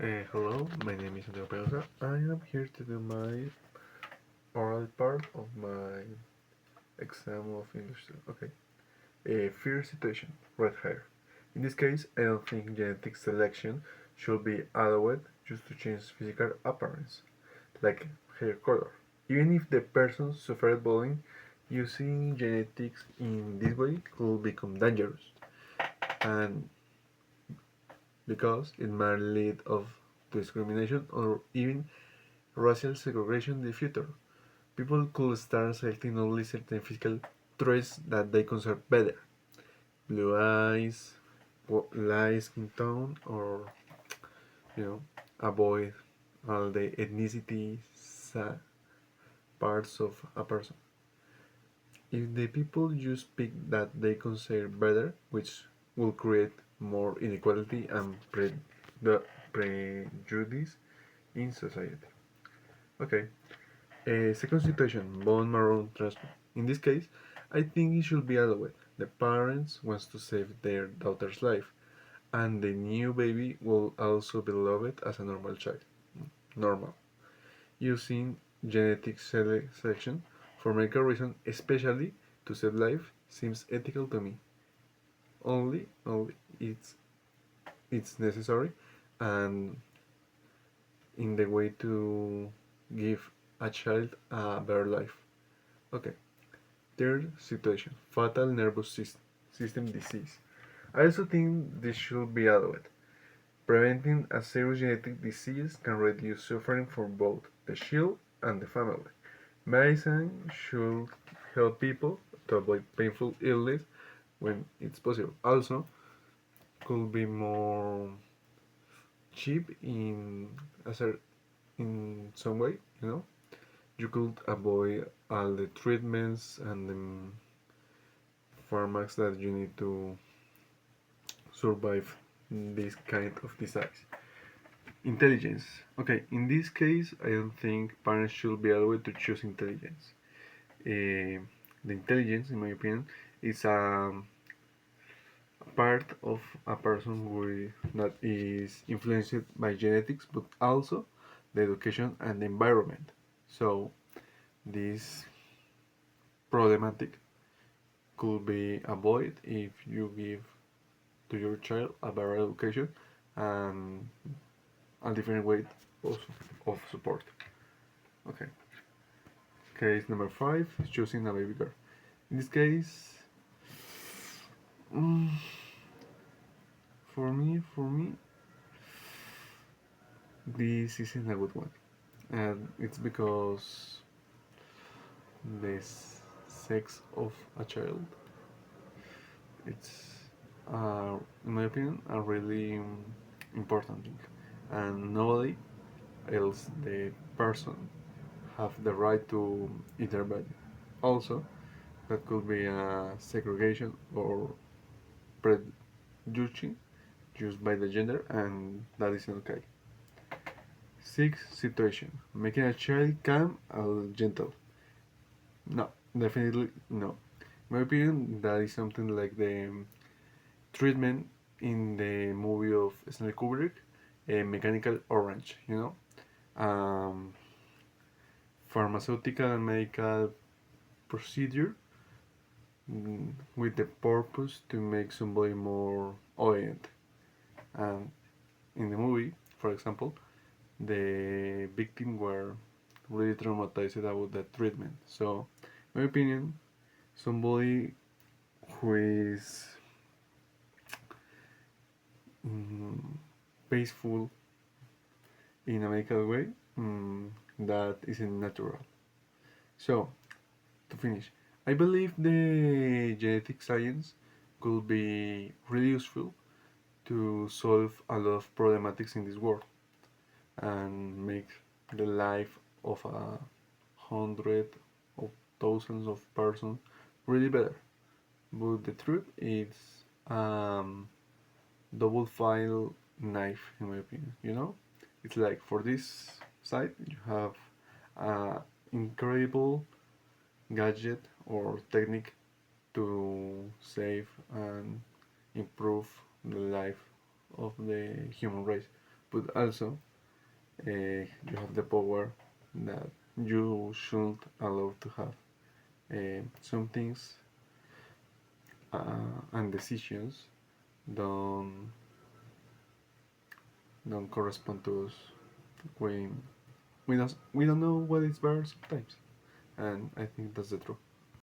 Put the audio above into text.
Hello, my name is Santiago Perosa. I am here to do my oral part of my exam of English. Okay. First situation, red hair. In this case, I don't think genetic selection should be allowed just to change physical appearance, like hair color. Even if the person suffered bullying, using genetics in this way could become dangerous, and because it might lead of discrimination or even racial segregation in the future. People could start selecting only certain physical traits that they consider better. Blue eyes, light skin tone, or avoid all the ethnicity parts of a person. If the people just pick that they consider better, which will create more inequality and the prejudice in society. Okay, second situation, bone marrow transplant. In this case, I think it should be allowed. The parents wants to save their daughter's life, and the new baby will also be loved as a normal child. Normal. Using genetic selection for medical reasons, especially to save life, seems ethical to me. Only it's necessary, and in the way to give a child a better life. Okay. Third situation, fatal nervous system disease. I also think this should be allowed. Preventing a serious genetic disease can reduce suffering for both the child and the family. Medicine should help people to avoid painful illness when it's possible. Also, could be more cheap in some way. You could avoid all the treatments and the pharmacs that you need to survive this kind of disease. Intelligence. Okay, in this case, I don't think parents should be allowed to choose intelligence. The intelligence, in my opinion, is a part of a person who not is influenced by genetics, but also the education and the environment. So this problematic could be avoided if you give to your child a better education and a different way of support. Okay. Case number 5 is choosing a baby girl. In this case, mm, for me, this isn't a good one, and it's because the sex of a child, it's, in my opinion, a really important thing, and nobody else the person have the right to intervene. Also, that could be a segregation or prejudging just by the gender, and that isn't okay. Sixth situation, making a child calm and gentle. No, definitely no. In my opinion, that is something like the treatment in the movie of Stanley Kubrick, a Mechanical Orange. Pharmaceutical and medical procedure, with the purpose to make somebody more obedient. And in the movie, for example, the victim were really traumatized about that treatment. So, in my opinion, somebody who is mm, peaceful in a medical way, that isn't natural. So, to finish, I believe the genetic science could be really useful to solve a lot of problematics in this world and make the life of a hundred of thousands of persons really better. But the truth is, um, double file knife, in my opinion. It's like for this side you have an incredible gadget or technique to save and improve the life of the human race. but also you have the power that you shouldn't allow to have some things and decisions don't don't correspond to us when we don't know what is better sometimes, and I think that's the truth.